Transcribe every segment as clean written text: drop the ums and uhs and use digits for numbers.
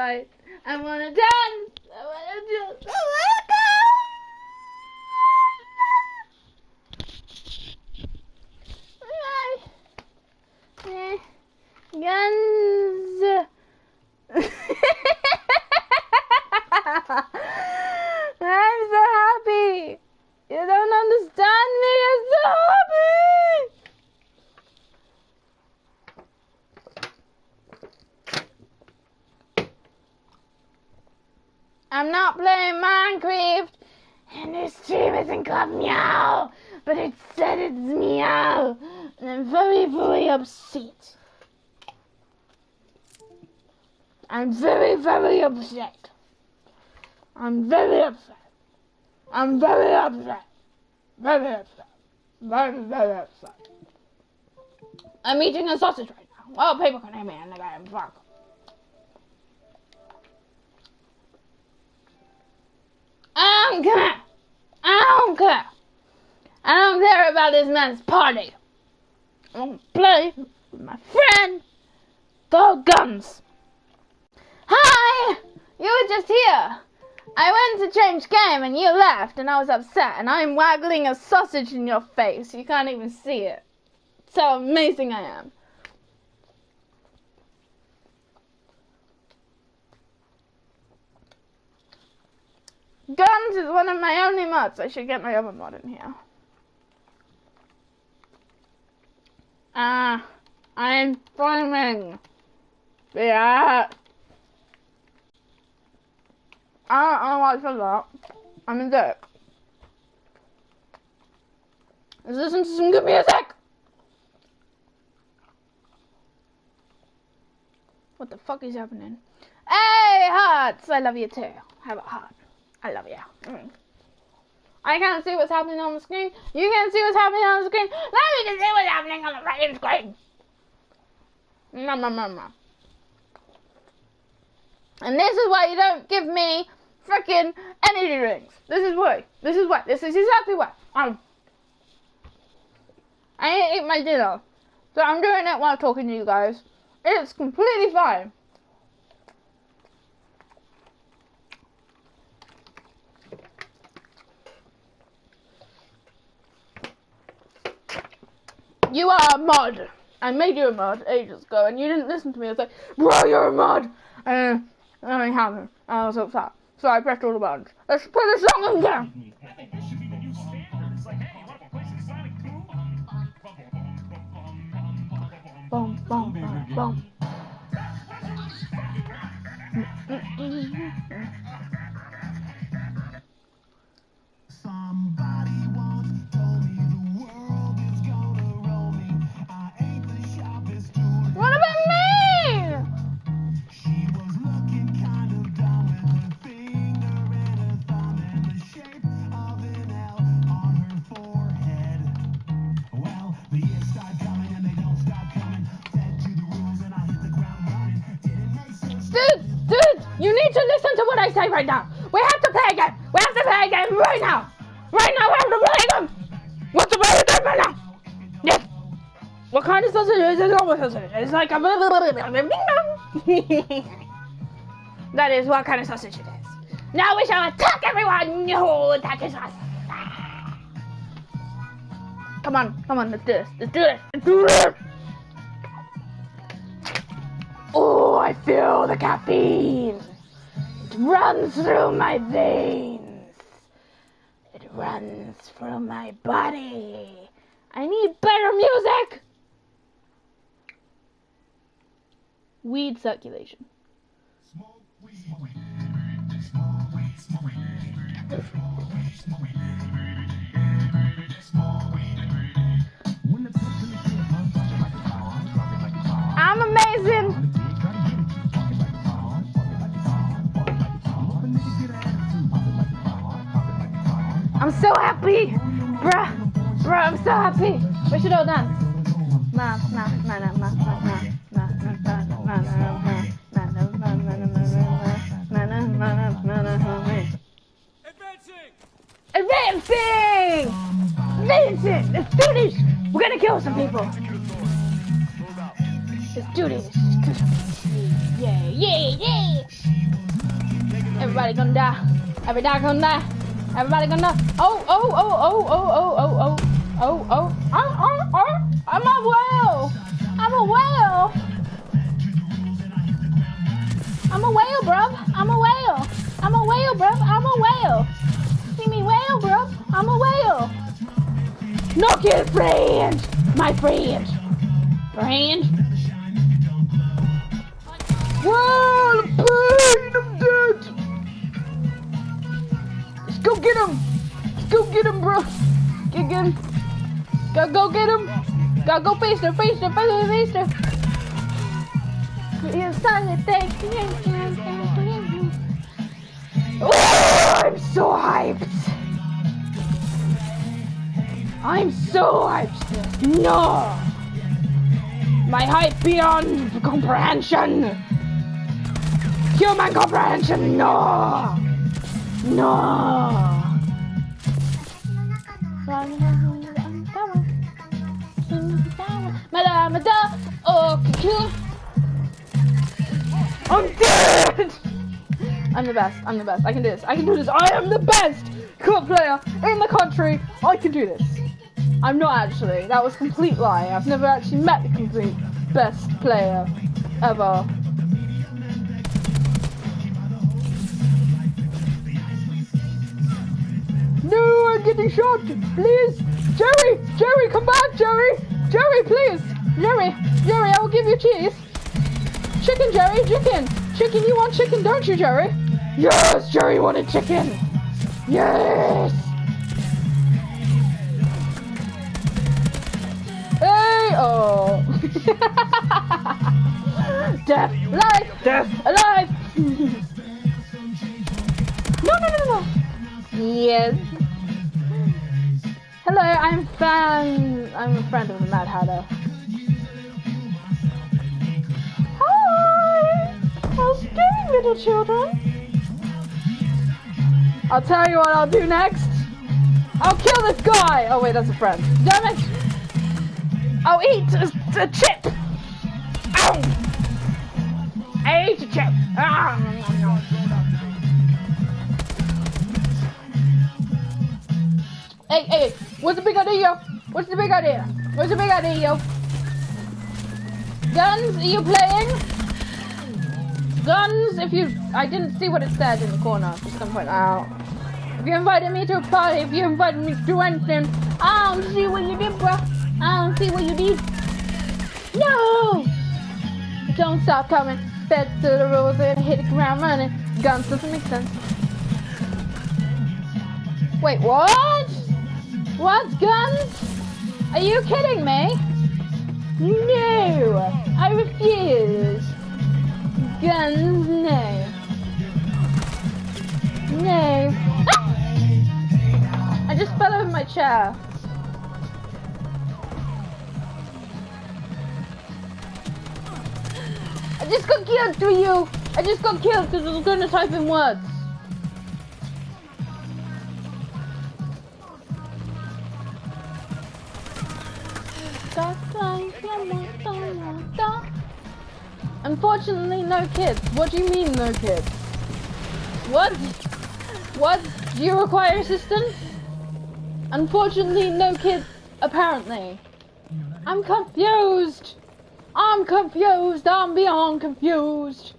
right. I wanna dance. I wanna just. I wanna go. Guns. I'm so happy. You don't understand me. I'm so happy. I'm not playing Minecraft, and this stream isn't called meow, but it said it's meow, and I'm very, very upset. I'm very, very upset. I'm very upset. I'm very upset. Very upset. Very, very upset. I'm eating a sausage right now. Well, people can hear me and they got fuck. I don't care. I don't care. I don't care about this man's party. I want to play with my friend. Go guns. Hi! You were just here. I went to change game and you left and I was upset and I'm waggling a sausage in your face. You can't even see it. That's how amazing I am. Guns is one of my only mods. I should get my other mod in here. I'm filming. Yeah. I don't know why I said that. I'm a dick. Let's listen to some good music. What the fuck is happening? Hey, hearts! I love you too. Have a heart. I love you. I can't see what's happening on the screen. You can't see what's happening on the screen. Now we can see what's happening on the fucking screen. And this is why you don't give me freaking energy drinks. This is why. This is why. This is exactly why. I didn't eat my dinner. So I'm doing it while talking to you guys. It's completely fine. You are a mod. I made you a mod ages ago, and you didn't listen to me. I was like, bro, you're a mod. And I haven't. I was upset. So I pressed all the buttons. Let's play the song again. I think this should be the new standard. It's like, hey, you want to play some Sonic Boom? Boom, boom, boom, boom. Somebody once told me the world is gonna roll me. I ain't the sharpest tool. What about me? She was looking kind of dumb with her finger and her thumb and the shape of an L on her forehead. Well, the years start coming and they don't stop coming. Fed to the rules and I hit the ground running. Didn't make sense. Dude, you need to listen to what I say right now. We have to play again. We have to play again right now. Right now, we have to play again. What's the play again right now? Yes. What kind of sausage is it? It's like a... That is what kind of sausage it is. Now we shall attack everyone who attaches us. Come on, let's do this. Let's do this. Oh, I feel the caffeine. It runs through my veins. It runs through my body. I need better music. Weed circulation. I'm amazing. I'm so happy, bruh, I'm so happy. We should all dance. Advancing! Let's do this! We're gonna kill some people. Let's do this. Yeah, yeah, yeah. Everybody gonna die. Everybody gonna die. Everybody gonna die. Oh, oh, oh, oh, oh, oh, oh, oh, oh, oh, oh. I'm a whale. I'm a whale. I'm a whale, bruv. I'm a whale. I'm a whale, bruv. I'm a whale. See me whale, bruv. I'm a whale. Knock it, friend. My friend. Friend. Whoa, the pain, I'm dead. Let's go get him. Let's go get him, bro. Get him. Go get him. Go face her. Oh, I'm so hyped. I'm so hyped. No. My hype beyond comprehension. Human comprehension. No. No. Okay. I'm dead. I'm the best. I'm the best. I can do this. I can do this. I am the best co-op player in the country. I can do this. I'm not actually. That was a complete lie. I've never actually met the complete best player ever. No, I'm getting shot. Please. Jerry, come back, Jerry, please. Jerry, I will give you cheese. Chicken, Jerry, chicken. You want chicken, don't you, Jerry? Yes, Jerry wanted chicken. Yes. Hey, oh. Death, alive. No. Yes. Hello, I'm a friend of the Mad Hatter. Hi! How's it going, little children? I'll tell you what I'll do next. I'll kill this guy! Oh wait, that's a friend. Damn it! I'll eat a chip! Ow! I ate a chip! Ah. Hey, what's the big idea? What's the big idea, yo? Guns, are you playing? Guns, I didn't see what it said in the corner, just gonna point out. If you invited me to a party, if you invited me to do anything, I don't see what you did, bro. I don't see what you did. No! Don't stop coming. Fed to the rules and hit the ground running. Guns doesn't make sense. Wait, what? What, guns? Are you kidding me? No, I refuse. Guns, no. No. Ah! I just fell over my chair. I just got killed through you. I just got killed because I was going to type in words. Unfortunately, no kids. What do you mean, no kids? What? What? Do you require assistance? Unfortunately, no kids, apparently. I'm confused. I'm beyond confused.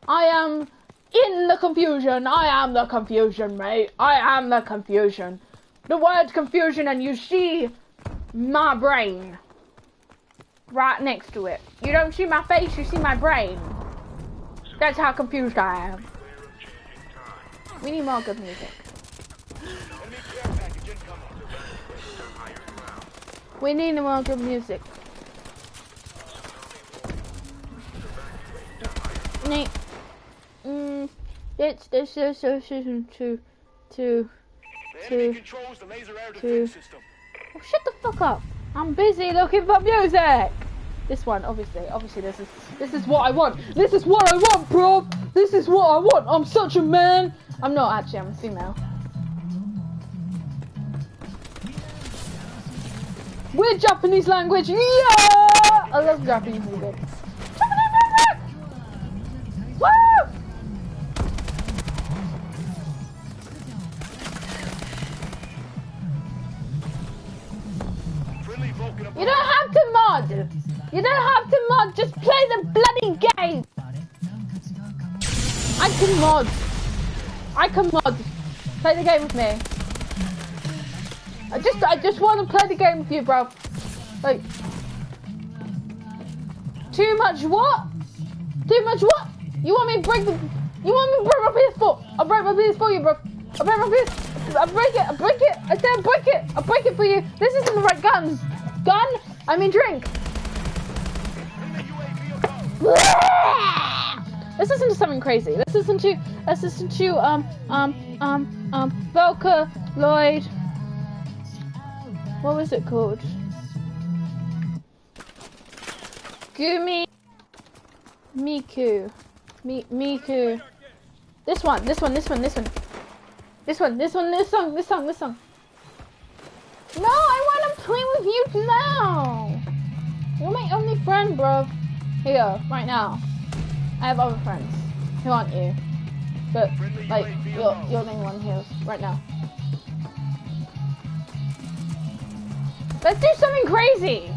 I am in the confusion. I am the confusion, mate. I am the confusion. The word confusion, and you see my brain right next to it. You don't see my face, you see my brain. That's how confused I am. We need more good music. We need more good music. Nate. It's this association to oh, shut the fuck up. I'm busy looking for music. This one, obviously this is what I want. This is what I want, bro. This is what I want. I'm such a man. I'm not actually, I'm a female. We're Japanese language. Yeah! I love Japanese music. Woo! You don't have to mod. You don't have to mod. Just play the bloody game. I can mod. I can mod. Play the game with me. I just want to play the game with you, bro. Like, too much what? Too much what? You want me to break the? You want me to break my PS4? I'll break my PS4, you bro. I'll break my PS. I'll break it. I'll break it. I said I'll break it. I'll break it for you. This isn't the right gun. Gun? I mean drink. Let's listen to something crazy. Let's listen to Vocaloid. What was it called? Gumi Miku. Miku. This one. This song. No, I want to play with you now. You're my only friend, bro. Here you go, right now. I have other friends who aren't you, but like you're the only one here right now. Let's do something crazy.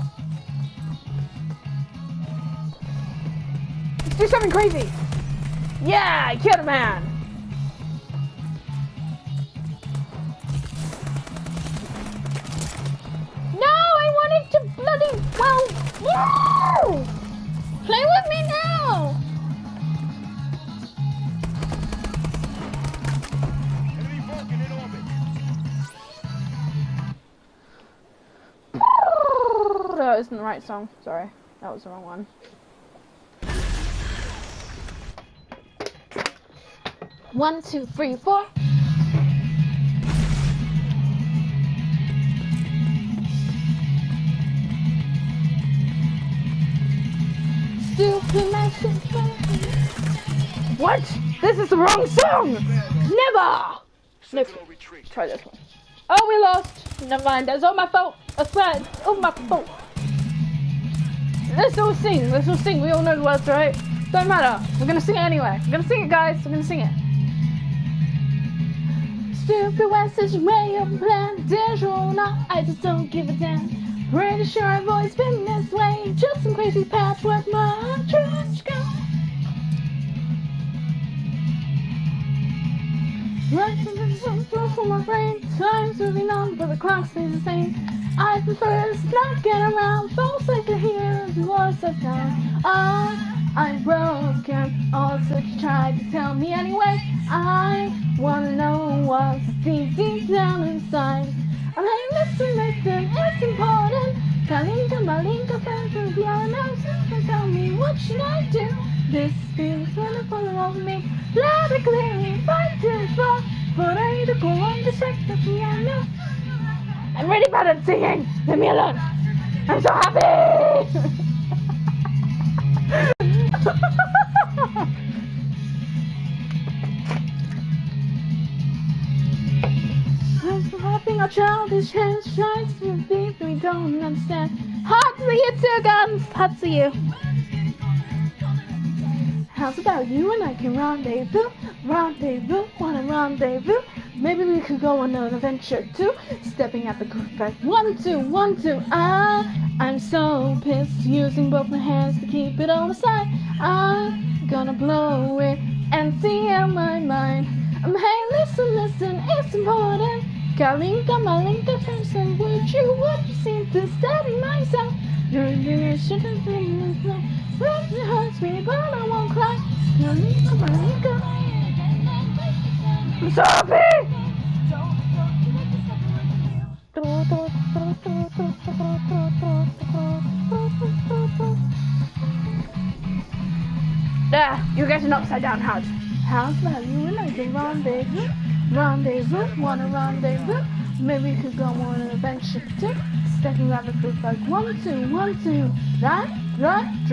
Let's do something crazy. Yeah, I killed a man. No, I wanted to bloody well. No! Play with me now. That isn't the right song. Sorry, that was the wrong one. One, two, three, four. Stupid message. What? This is the wrong song. Never. Let's try this one. Oh, we lost. Never mind. That's all my fault. I swear, it's all my fault. Let's all sing. Let's all sing. We all know the words, right? Don't matter. We're gonna sing it anyway. We're gonna sing it, guys. We're gonna sing it. Stupid West's way of plan. Digital or not, I just don't give a damn. Pretty sure I've always been this way. Just some crazy patchwork, my trash go. Right from my brain. Time's moving on, but the clock stays the same. I prefer to not get around. False like to hear the voice of time. I'm broken. Also you tried to tell me anyway. I wanna know what's deep down inside. I'm like, listen, it's important. Kalinka, Malinka, Fenton, piano, something tell me, what should I do? This feels wonderful of me. Let it clearly fight it for. But I need to go on to check the piano. I'm really bad at singing. Leave me alone. I'm so happy. I'm so happy our childish hands shines through deep we don't understand. Hard to you too, guns. Hard to you. How's about you and I can rendezvous? Rendezvous, wanna rendezvous? Maybe we could go on an adventure too. Stepping at the group back. 1, 2, 1, 2. I'm so pissed. Using both my hands to keep it on the side. I'm gonna blow it and see out my mind. Hey, listen, it's important. Kalinka, Malinka, person, would you seem to study myself? You shouldn't think this way. It hurts me, but I won't cry. Kalinka, Malinka. I'm so happy! There, you're getting upside down house. How's about you and I can rendezvous? Rendezvous, wanna rendezvous? Maybe we could go on an adventure too. Stepping out the group like 1, 2, 1, 2. Right, drink.